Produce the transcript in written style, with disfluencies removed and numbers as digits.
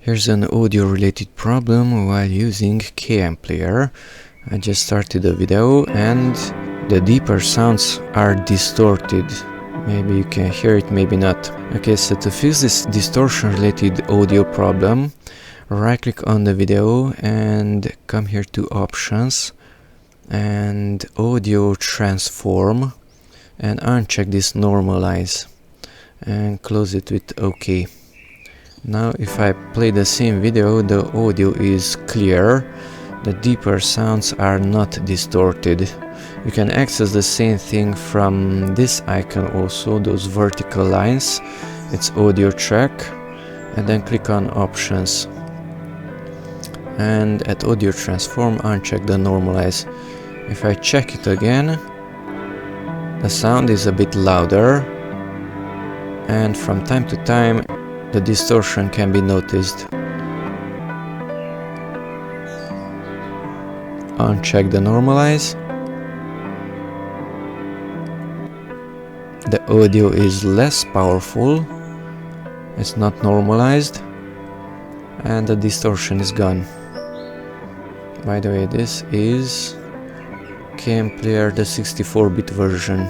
Here's an audio related problem while using KMPlayer. I just started the video and the deeper sounds are distorted. Maybe you can hear it, maybe not. Okay, so to fix this distortion related audio problem, right click on the video and come here to options and audio transform and uncheck this normalize and close it with OK. Now if I play the same video, the audio is clear, the deeper sounds are not distorted. You can access the same thing from this icon also, those vertical lines. It's audio track, and then click on options. And at audio transform, uncheck the normalize. If I check it again, the sound is a bit louder, and from time to time the distortion can be noticed. Uncheck the normalize. The audio is less powerful, it's not normalized, and the distortion is gone. By the way, this is KMPlayer, the 64-bit version.